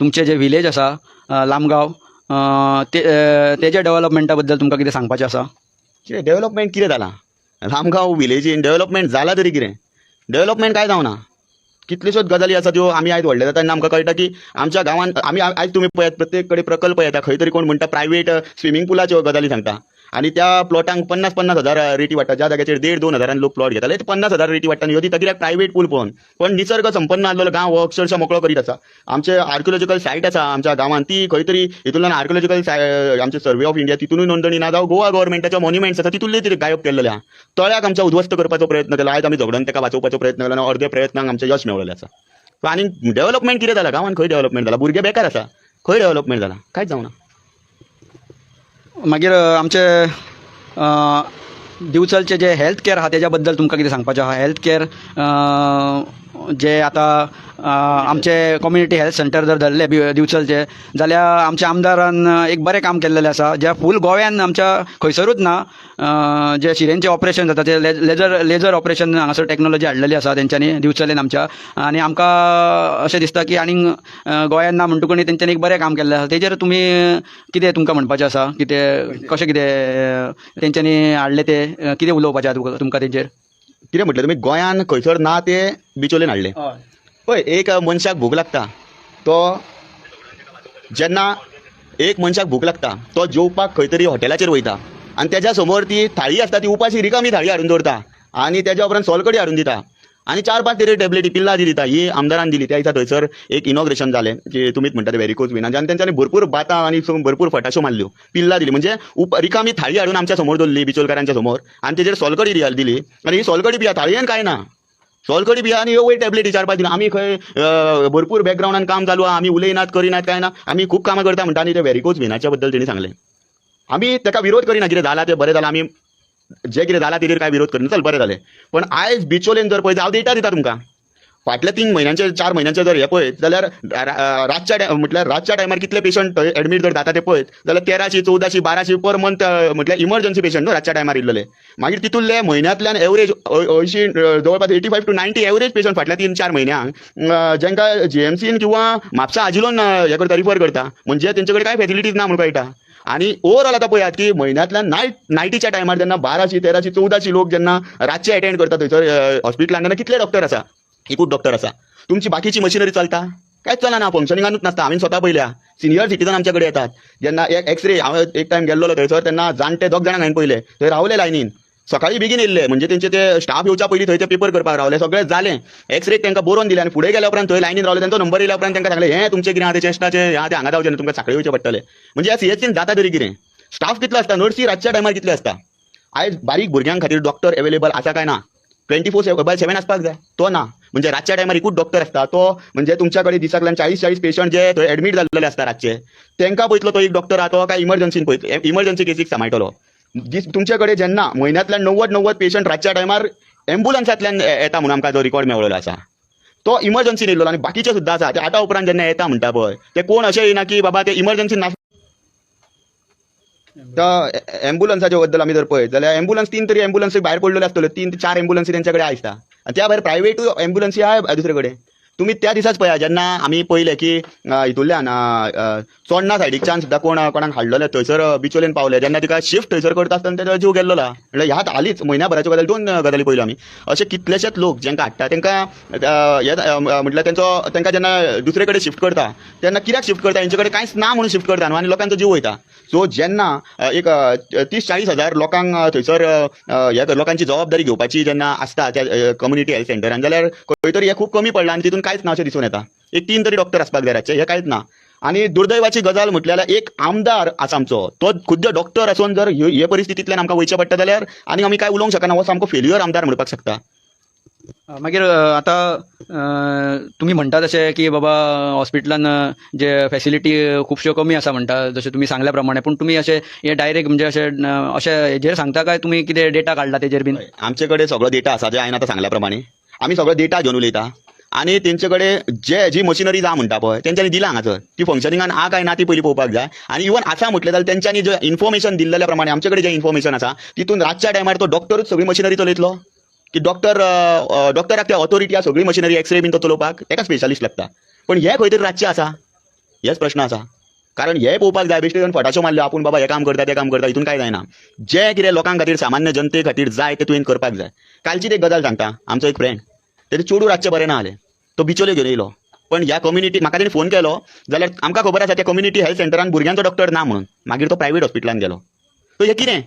तुमचे जे विलेज आसा लामगांव तेजे डेव्हलपमेंटा बद्दल तुमकां कितें सांगपाचें आसा? कितें डेव्हलपमेंट कितें जालां लामगांव विलेजीन डेव्हलपमेंट जाला तरी कितें डेव्हलपमेंट काय जावना कितल्योश्योच गजाली आसा त्यो आमी आयज व्हडले जाता तेन्ना आमकां कळटा की आमच्या गांवांत आमी आयज तुमी पळयात प्रत्येक कडेन प्रकल्प येता खंय तरी कोण म्हणटा प्रायवेट स्विमींग पुलाच्यो गजाली सांगता आणि त्या प्लॉटांक 50-50 हजार रेटी वाडटा ज्या जाग्याचेर 1.5-2 हजारान लोक प्लॉट घेताले ते 50 हजार रेटी वाडटा ह्यो दिता कित्याक प्रायवेट पूल पळोवन पण निसर्ग संपन्न आसलेलो गांव हो अक्षरशः मोकळो करीत आसा आमचे आर्किओलॉजिकल सायट आसा आमच्या गांवांत ती खंय तरी हितूंतल्यान आर्किओलॉजिकल आमचे सर्वे ऑफ इंडिया तितूनय नोंदणी ना जावं गोवा गव्हर्मेंटाच्या मॉन्युमेंट्स आसा तितूंतले तरी गायब केल्लेले आहा तळ्याक आमच्या उद्ध्वस्त करपाचो प्रयत्न केला आयज आमी झगडून ताका वाचोवपाचो प्रयत्न केला आनी अर्दे प्रयत्नांक आमचें यश मेळिल्लें आसा आनी डेव्हलपमेंट कितें जाला गांवांत खंय डेव्हलपमेंट जाला भुरगे बेकार आसा खंय डेव्हलपमेंट जाला कांयच जावना मागीर आमचे दिवचलचे जे हेल्थ केअर आहा तेज्या बद्दल तुमकां कितें सांगपाचें आहा? हेल्थ केअर जे आतां आमचे कम्युनिटी हेल्थ सेंटर जर धरले दिवचलचे जाल्यार आमच्या आमदारान एक बरें काम केल्लेलें आसा ज्या फूल गोव्यान आमच्या खंयसरूच ना जे शिरेंचें ऑपरेशन जाता ते लेजर ऑपरेशन हांगासर टॅक्नोलॉजी हाडलेली आसा तेंच्यांनी दिवचलेन आमच्या आनी आमकां अशें दिसता की आनीक गोंयांत ना म्हणटकूच तेंच्यांनी एक बरें काम केल्लें आसा तेजेर तुमी कितें तुमकां म्हणपाचें आसा कितें कशें कितें तेंच्यांनी हाडलें तें कितें उलोवपाचें आसा तुमकां तेजेर कितें म्हटलें तुमी गोंयान खंयसर ना ते बिचोलेन हाडले पळय एक मनशाक भूक लागता तो जेन्ना एक मनशाक भूक लागता तो जेवपाक खंय तरी हॉटेलाचेर वयता आनी तेज्या समोर ती थाळी आसता ती उपाशी रिकामी थाळी हाडून दवरता आनी तेज्या उपरांत सोलकडी हाडून दिता आनी 4-5 तरी टॅबलेटी पिल्लां जी दिता ही आमदारान दिली त्या दिसा थंयसर एक इनॉग्रेशन जालें की तुमीच म्हणटा ते वेरिकोज विनाचे आनी तेंच्यांनी भरपूर बातां आनी भरपूर फटाश्यो मारल्यो पिल्लां दिली म्हणजे रिकामी थाळी हाडून आमच्या समोर दवरली बिचोलकारांच्या समोर आनी तेजेर सोलकडी दिली आनी ही सोलकडी पिया थाळयेन काय ना सोलकडी पिया आनी ह्यो वयर टॅबलेटी 4-5 दिना आमी खंय भरपूर बॅकग्रावंडान काम चालू आहा आमी उलयनात करिनात काय ना आमी खूब कामां करता म्हणटा आनी ते वेरिकोज विनाच्या बद्दल तेणी सांगलें आमी ताका विरोध करिना कितें जाला तें बरें जालां आमी जे कितें जालां तेजेर काय विरोध करिना चल बरें जालें पण आयज बिचोलेन जर पळयत हांव डेटा दिता तुमकां फाटल्या 3 म्हयन्यांचे 4 म्हयन्यांचे जर हे पळयत जाल्यार रातच्या टायमार कितले पेशंट एडमीट जर जाता ते पळयत जाल्यार 1300, 1400, 1200 पर मंथ म्हटल्यार इमर्जन्सी पेशंट न्हू रातच्या टायमार इल्लेले मागीर तितूंतले म्हयन्यांतल्यान एवरेज 80 जवळपास 85 to 90 एवरेज पेशंट फाटल्या 3-4 म्हयन्यांक जेंकां जीएमसीन किंवा म्हापसा आजिलोन हे करता रिफर करता म्हणजे तेंचे कडेन कांय फॅसिलिटीज ना म्हणून कळटा आणि ओवरऑल आता पळयात की म्हयन्यांतल्यान नायटीच्या टायमार जेन्ना 1200, 1300, 1400 लोक जेन्ना रातचे अटेंड करता थंयसर हॉस्पिटलांत तेन्ना कितले डॉक्टर आसा एकूच डॉक्टर आसा तुमची बाकीची मशिनरी चलता कांयच चलना फंक्शनिंगानूच नासता हांवें स्वता पळयल्या सिनियर सिटीजन आमच्या कडेन येतात जेन्ना एक एक्सरे हांव एक टायम गेल्लो थंयसर तेन्ना जाणटे 2 जाणांक हांवें पळयले थंय रावले लायनीन सकाळीं बेगीन येयल्ले म्हणजे तेंचे ते स्टाफ येवच्या पयलीं थंय ते पेपर करपाक रावले सगळें जालें एक्सरे तांकां बरोवन दिले आनी फुडें गेल्या उपरांत थंय लायनीन रावले तांचो नंबर येयल्या उपरांत तांकां सांगलें हें तुमचें कितें आहा तें चेस्टाचें ह्या तें हांगा जावचें न्हू तुमकां सांखळे येवचें पडटलें म्हणजे ह्या सीएचसीन जाता तरी कितें स्टाफ कितलो आसता नर्सी रातच्या टायमार कितले आसता आयज बारीक भुरग्यां खातीर डॉक्टर अवेलेबल आसा काय ना 24/7 आसपाक जाय तो ना म्हणजे रातच्या टायमार एकूच डॉक्टर आसता तो म्हणजे तुमच्या कडेन दिसाकल्यान 40 पेशंट जे थंय एडमीट जाल्लेले आसता रातचे तांकां पळयतलो तो एक डॉक्टर आहा तो काय इमर्जन्सीन पळयतलो इमर्जन्सी केसीक सांबाळटलो तुमचे कडेन जेन्ना म्हयन्यांतल्यान 90 पेशंट रातच्या टायमार एम्बुलन्सांतल्यान येता म्हणून आमकां जो रिकॉर्ड मेळ्ळो आसा तो इमर्जन्सीन येयल्लो आनी बाकीचे सुद्दां आसा ते 8 उपरांत जेन्ना येता म्हणटा पळय ते कोण अशें येना की बाबा ते इमर्जन्सीन ना एम्बुलन्साच्या बद्दल आमी जर पळयत जाल्यार एम्बुलन्स 3 तरी एम्बुलन्स भायर पडलेले आसतल्यो 3 ते 4 एम्बुलन्सी तेंच्या कडेन आसता आनी त्या भायर प्रायवेट एम्बुलन्सी आहा दुसरे कडेन तुमी त्या दिसाच पळया जेन्ना आमी पळयलें की हितूंतल्यान चोडणा सायडीच्यान सुद्दां कोणाक हाडलेले थंयसर बिचोलेन पावले जेन्ना तिका शिफ्ट थंयसर करता आसतना तेजो जीव गेल्लो म्हणजे ह्यात हालींच म्हयन्याभराच्यो गजाली 2 गजाली पळयल्यो आमी अशे कितलेशेच लोक जेंकां हाडटा तांकां म्हटल्यार तांकां जेन्ना दुसरे कडेन शिफ्ट करता तेन्ना कित्याक शिफ्ट करता हेंचे कडेन कांयच ना म्हणून शिफ्ट करता न्हू आनी लोकांचो जीव वयता सो जेन्ना एक 30-40 हजार लोकांक थंयसर लोकांची जबाबदारी घेवपाची जेन्ना आसता त्या कम्युनिटी हेल्थ सेंटरान जाल्यार खंय तरी हें खूब कमी पडलां आनी तितून कांयच ना अशें दिसून येता एक 3 तरी डॉक्टर आसपाक जाय रातचे हें कांयच ना आनी दुर्दैवाची गजाल म्हटल्यार एक आमदार आसा आमचो तो खुद्द डॉक्टर आसून जर हे परिस्थितींतल्यान आमकां वयचें पडटा जाल्यार आनी आमी काय उलोवंक शकना हो सामको फेल्युअर आमदार म्हणपाक शकता मागीर आतां तुमी म्हणटा तशें की बाबा हॉस्पिटलान जे फॅसिलिटी खुबश्यो कमी आसा म्हणटा जशें तुमी सांगल्या प्रमाणे पूण तुमी अशें हे डायरेक्ट म्हणजे अशें हेजेर सांगता काय तुमी कितें डेटा काडला तेजेर बीन आमचे कडेन सगळो डेटा आसा जे हांवें आतां सांगल्या प्रमाणे आमी सगळो डेटा घेवन उलयता आनी तेंचे कडेन जी मशिनरी जाय म्हणटा पळय तेंच्यांनी दिला हांगासर ती फंक्शनिंगान आहा काय ना ती पयलीं पळोवपाक जाय आनी इवन आसा म्हटलें जाल्यार तेंच्यांनी जे इन्फॉर्मेशन दिल्लेल्या प्रमाणे आमचे कडेन जें इन्फॉर्मेशन आसा तितून रातच्या टायमार तो डॉक्टरूच सगळी मशिनरी चलयतलो की डॉक्टराक त्या ऑथॉरिटी आहा सगळी मशिनरी एक्सरे बीन तो चलोवपाक ताका स्पेशलिस्ट लागता पण हे खंय तरी रातचे आसा हेच प्रश्न आसा. कारण हे पळोवपाक जाय बेश्टे येवन फटाशो मारल्यो आपूण बाबा हें काम करता तें काम करता हितून काय जायना. जें कितें लोकां खातीर सामान्य जनते खातीर जाय तें तुवें करपाक जाय. कालचीच एक गजाल सांगता. आमचो एक फ्रेंड तेजें चेडूं रातचें बरें ना जालें. तो बिचोले घेवन येयलो. पण ह्या कम्युनिटी म्हाका तेणी फोन केलो जाल्यार आमकां खबर आसा त्या कम्युनिटी हेल्थ सेंटरान भुरग्यांचो डॉक्टर ना म्हणून. मागीर तो प्रायवेट हॉस्पिटलान गेलो. तो हें कितें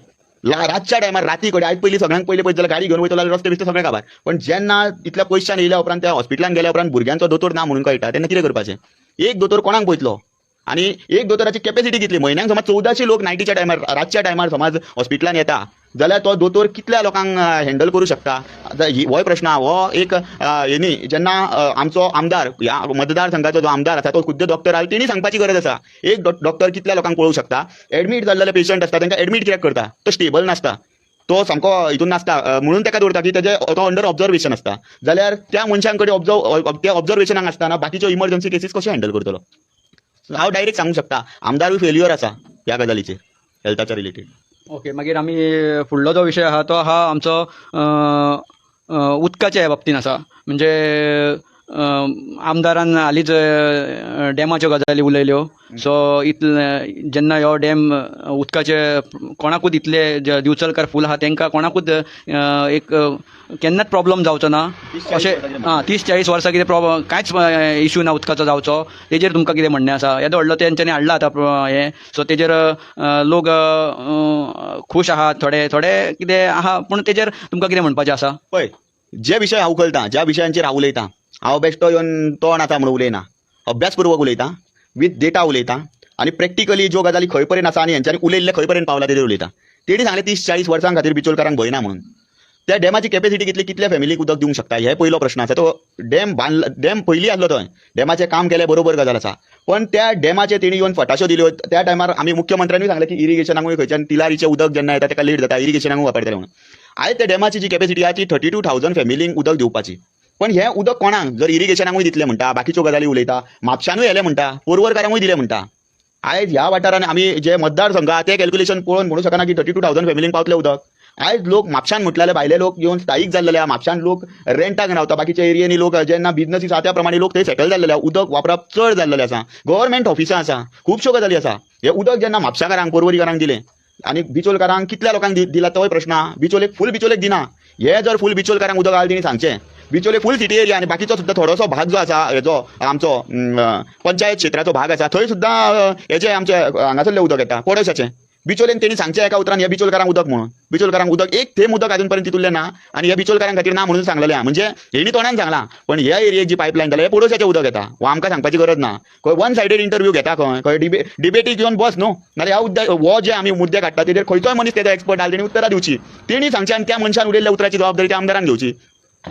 रातच्या टायमार राती कडेन आयज पयलीं सगळ्यांक पयलीं पळयत जाल्यार गाडी घेवन वयतलो जाल्यार रस्ते बिस्ते सगळे काबार. पण जेन्ना इतल्या पयशान येयल्या उपरांत त्या हॉस्पिटलान गेल्या उपरांत भुरग्यांचो दोतोर ना म्हणून कळटा तेन्ना कितें करपाचें. एक दोतोर कोणाक पळयतलो आनी एक दोतोराची कॅपॅसिटी कितली. म्हयन्याक समज 1400 लोक नायटीच्या टायमार रातच्या टायमार समज हॉस्पिटलान येता जाल्यार तो दोतोर कितल्या लोकांक हँडल करूं शकता. हो प्रश्न हो एक हेनी जेन्ना आमचो आमदार ह्या मतदारसंघाचो जो आमदार आसा तो खुद्द डॉक्टर आसा तेणी सांगपाची गरज आसा. एक डॉक्टर कितल्या लोकांक पळोवंक शकता. एडमीट जाल्ले पेशंट आसता तांकां एडमीट कित्याक करता. तो स्टेबल नासता. तो सामको हितून नासता म्हणून ताका दवरता की तेजे तो अंडर ऑब्जर्वेशन आसता. जाल्यार त्या मनशां कडेन त्या ऑब्जर्वेशनाक आसतना बाकीच्यो इमर्जन्सी केसीस कशे हँडल करतलो. हांव डायरेक्ट सांगूंक शकता आमदारूय फेल्युअर आसा ह्या गजालीचेर हेल्थाच्या रिलेटेड. ओके, मागीर आमी फुडलो जो विशय आहा तो आहा आमचो उदकाच्या बाबतीन आसा. म्हणजे आमदारान हालींच डॅमाच्यो गजाली उलयल्यो. सो जेन्ना हो डॅम उदकाचे कोणाकूच इतले दिवचलकार फूल आहा तांकां कोणाकूच एक केन्नाच प्रॉब्लम जावचो ना अशें 30-40 वर्सां कितें कांयच इश्यू ना उदकाचो जावचो. तेजेर तुमकां कितें म्हणणें आसा. येदो व्हडलो तेंच्यांनी हाडला आतां हें. सो तेजेर लोक खूश आहात थोडे कितें आहा. पूण तेजेर तुमकां कितें म्हणपाचें आसा. पळय जे विशय हांव उखलतां ज्या विशयांचेर हांव उलयतां हांव बेश्टो येवन तोंड आसा म्हणून उलयना. अभ्यासपूर्वक उलयतां विथ डेटा उलयतां आनी प्रॅक्टिकली ज्यो गजाली खंय पर्यंत आसा आनी हेंच्यांनी उलयल्ले खंय पर्यंत पावला तेजेर उलयतां. तेणी सांगलें 30-40 वर्सां खातीर बिचोलकारांक भंय ना म्हणून. त्या डॅमाची कॅपॅसिटी कितल्या फॅमिलीक उदक दिवंक शकता हे पयलो प्रश्न आसा. तो डॅम पयलीं आसलो थंय डॅमाचें काम केलें बरोबर गजाल आसा. पण त्या डॅमाचे तेणी येवन फटाशो दिल्यो. त्या टायमार आमी मुख्यमंत्र्यांनी सांगलें की इरिगेशनाकूय खंयच्यान तिलारीचें उदक जेन्ना येता ताका लेट जाता इरिगेशनाकूय वापरतले म्हणून. आयज त्या डॅमाची जी कॅपॅसिटी आहा ती 32,000 फॅमिलींक उदक दिवपाची. पण हें उदक कोणाक जर इरिगेशनाकूय दितलें म्हणटा बाकीच्यो गजाली उलयता म्हापशानूय येलें म्हणटा पोरवरकारांकूय दिलें म्हणटा. आयज ह्या वाठारान आमी जे मतदारसंघ आहा ते कॅल्क्युलेशन पळोवन म्हणूं शकना की 32,000 फॅमिलींक पावतलें उदक. आयज लोक म्हापशान म्हटल्यार भायले लोक येवन स्थायीक जाल्ले आहा. म्हापशान लोक रेंटाक रावता. बाकीच्या एरियेनी लोक जेन्ना बिजनसीस आहा त्या प्रमाणे लोक थंय सेटल जाल्ले आहा. उदक वापरप चड जाल्लेलें आसा. गव्हर्मेंट ऑफिसां आसा खुबश्यो गजाली आसा. हे उदक जेन्ना म्हापशाकारांक पोरवरीकारांक दिलें आनी बिचोलकारांक कितल्या लोकांक दिला तोय प्रश्न आहा. बिचोलेक फूल बिचोलेक दिना. हे जर फूल बिचोलकारांक उदक आहा तेणी सांगचें. बिचोले फूल सिटी एरिया आनी बाकीचो सुद्दां थोडोसो भाग जो आसा हेजो आमचो पंचायत क्षेत्राचो भाग आसा थंय सुद्दां हेजें आमचें हांगासरलें उदक येता पोडोशाचें. बिचोलेन तेणी सांगचें एका उतरान हे बिचोलकारांक उदक म्हणून. बिचोलकारांक उदक एक थेंब उदक आजून पर्यंत तितुरलें ना आनी हे बिचोलकारांक खातीर ना म्हणून सांगलेलें आहा. म्हणजे हेणी तोंडान सांगलां पण ह्या एरियेक जी पायपलायन जाल्या हे पोडोशाचें उदक येता. हो आमकां सांगपाची गरज ना. खंय वन सायडेड इंटरव्यू घेता खंय डिबेटीक येवन बस न्हू नाल्यार हो जे आमी मुद्दे काडटा तेजेर खंयचोय मनीस तेजो एक्सपर्ट आहा तेणी उतरां दिवची. तेणी सांगचें आनी त्या मनशान उलयल्ल्या उतराची जबाबदारी त्या आमदारान घेवची.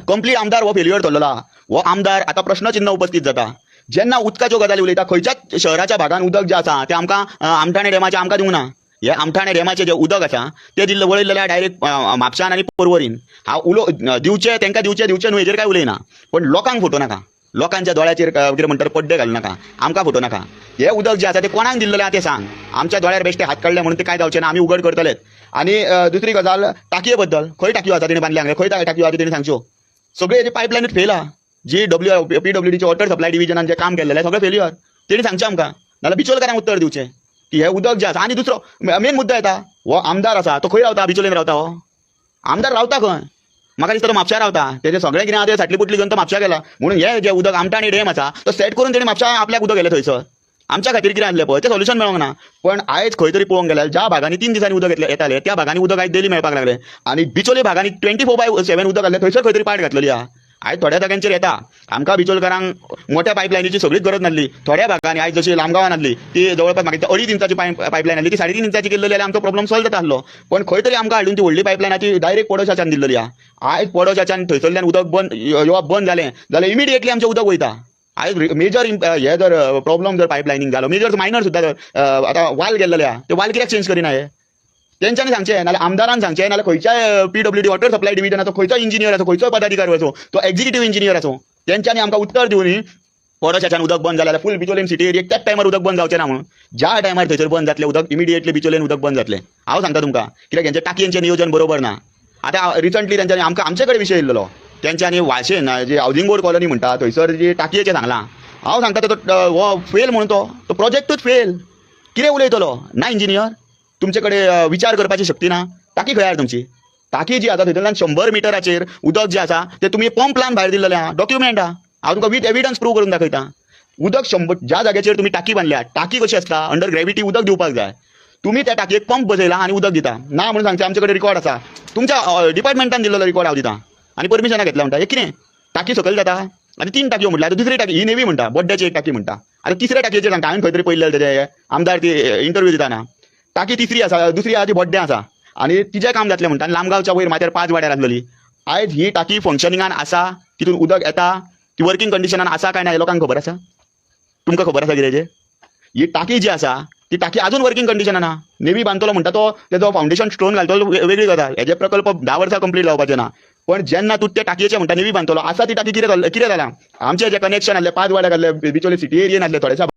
कंप्लीट आमदार हो फेल्युअर थरलेलो आहा. हो आमदार आतां प्रश्नचिन्ह उपस्थित जाता. जेन्ना उदकाच्यो गजाली उलयता खंयच्याच शहराच्या भागान उदक जें आसा तें आमकां आमठाणे डॅमाचें आमकां दिवंक ना. हे आमठाणे डॅमाचें जें उदक आसा तें दिल्लें वळयलें डायरेक्ट म्हापशान आनी पर्वरीन. हांव दिवचें तांकां दिवचें न्हू हेजेर काय उलयना. पण लोकांक फटोवं नाका. लोकांच्या दोळ्याचेर कितें म्हणटा पड्डे घालूं नाका. आमकां फटोवं नाका. हे उदक जें आसा तें कोणाक दिल्लें आहा तें सांग. आमच्या दोळ्यार बेश्टे हात काडले म्हणून तें काय जावचें ना. आमी उघड करतलेच. आनी दुसरी गजाल टाकये बद्दल खंय टाकयो आसा तेणी बांदल्या खंय टाकयो आहा तेणी सांगच्यो. सगळे हेजे पायपलायनीत फेल आहा. जी PWDचे वॉटर सप्लाय डिव्हिजनान जें काम केल्लें सगळें फेल्युअर. तेणी सांगचें आमकां नाल्यार बिचोलकारांक उत्तर दिवचें की हे उदक जें आसा. आनी दुसरो मेन मुद्दो येता हो आमदार आसा तो खंय रावता बिचोलेन रावता. हो आमदार रावता खंय म्हाका दिसता तो म्हापशा रावता. तेजें सगळें कितें आहा तें साटली पुटली घेवन तो म्हापशा गेला. म्हणून हे जे उदक आमठाणे डॅम आसा तो सेट करून तेणी म्हापशा आपल्याक उदक गेलें थंयसर. आमच्या खातीर कितें आसलें पळय तें सोल्युशन मेळोंक ना. पण आयज खंय तरी पळोवंक गेल्यार ज्या भागांनी 3 दिसांनी उदक येतालें त्या भागांनी उदक आयज डेली मेळपाक लागलें. आनी बिचोले भागांनी 24/7 उदक आसलें थंयसर खंय तरी पाड घातलेली आहा. आयज थोड्या जाग्यांचेर येता. आमकां बिचोलकारांक मोठ्या पायपलायनीची सगळीच गरज नासली. थोड्या भागांनी आयज जशी लामगांवान आसली ती जवळपास म्हाका 2.5 इंचाची पायपलायन आसली ती 3.5 इंचाची केल्ली जाल्यार आमचो प्रॉब्लम सॉल्व जाता आसलो. पण खंय तरी आमकां हाडून ती व्हडली पायपलायनाची डायरेक्ट पोडोशाच्यान दिल्ली आहा. आयज पोडोशाच्यान थंयसरल्यान उदक बंद येवप बंद जालें जाल्यार इमिडिएटली आमचें उदक वयता. आयज मेजर हे जर प्रॉब्लम जर पायपलायनींग जालो मेजर मायनर सुद्दां आतां वाल गेल्लेले आहा ते वाल कित्याक चेंज करिना हे तेंच्यांनी सांगचें नाल्यार आमदारान सांगचें नाल्यार खंयच्याय PWD वॉटर सप्लाय डिव्हिजनाचो खंयचो इंजिनियर आसो खंयचोय पदाधिकारी आसो तो एक्झिक्युटीव इंजिनियर आसो तेंच्यांनी आमकां उत्तर दिवनी पोडोशाच्यान उदक बंद जाल्यार फूल बिचोलेन सिटी एरियेक त्याच टायमार उदक बंद जावचें ना म्हणून. ज्या टायमार थंयसर बंद जातलें उदक इमिडिएटली बिचोलेन उदक बंद जातलें. हांव सांगता तुमकां कित्याक हेंचें टाकयेंचें नियोजन बरोबर ना. आतां रिसंटली तेंच्यांनी आमचे कडेन विशय येयल्लो तेंच्यांनी वाशेन जे हावजिंग बोर्ड कॉलनी म्हणटा थंयसर जी टाकयेचें सांगलां हांव सांगता तो हो फेल म्हणून तो प्रोजेक्टूच फेल. कितें उलयतलो ना इंजिनियर? तुमचे कडेन विचार करपाची शक्ती ना. टाकी खंय तुमची? टाकी जी आसा थंयतल्यान 100 मिटराचेर उदक जें आसा तें तुमी पंप लावन भायर दिल्लें आहा. डॉक्युमेंट आहा. हांव तुमकां विथ एविडन्स प्रूव करून दाखयता. उदक 100 ज्या जाग्याचेर तुमी टाकी बांदल्या, टाकी कशी आसता अंडर ग्रेविटी उदक दिवपाक जाय. तुमी त्या टाकयेक पंप बसयला आनी उदक दिता ना म्हणून सांगता. आमचे कडेन रिकॉर्ड आसा. तुमच्या डिपार्टमेंटान दिल्लो रिकॉर्ड हांव दिता आनी परमिशनां घेतल्या म्हणटा. हे कितें? टाकी सकयल जाता आनी 3 टाकयो म्हटल्यार आतां दुसरी टाकी ही नेवी म्हणटा, बड्ड्याची एक टाकी म्हणटा. आतां तिसऱ्या टाकयेचेर सांगता. हांवें खंय तरी पळयलें तेजे आमदार ती इंटरव्यू दिताना. टाकी तिसरी आसा, दुसरी आहा ती बड्ड्या आसा आनी तिजें काम जातलें म्हणटा. आनी लांबगांवच्या वयर माथ्यार 5 वाड्यार आसलेली. आयज ही टाकी फंक्शनिंगान आसा, तितून उदक येता, ती वर्किंग कंडिशनान आसा काय ना हे लोकांक खबर आसा? तुमकां खबर आसा कितें? ही टाकी जी आसा ती टाकी अजून वर्किंग कंडिशनान आहा. नेवी बांदतलो म्हणटा तो तेजो फावंडेशन स्टोन घालतलो वेगळी गजाल. हेजे प्रकल्प 10 वर्सां कंप्लीट जावपाचे ना. पण जेन्ना तूं त्या टाकयेचें म्हणटा नेवी बांदतलो आसा ती टाकी कितें जालां? आमचे जे कनेक्शन आसले 5 वाड्याक आसले बिचोले सिटी एरियेन आसले थोड्याशा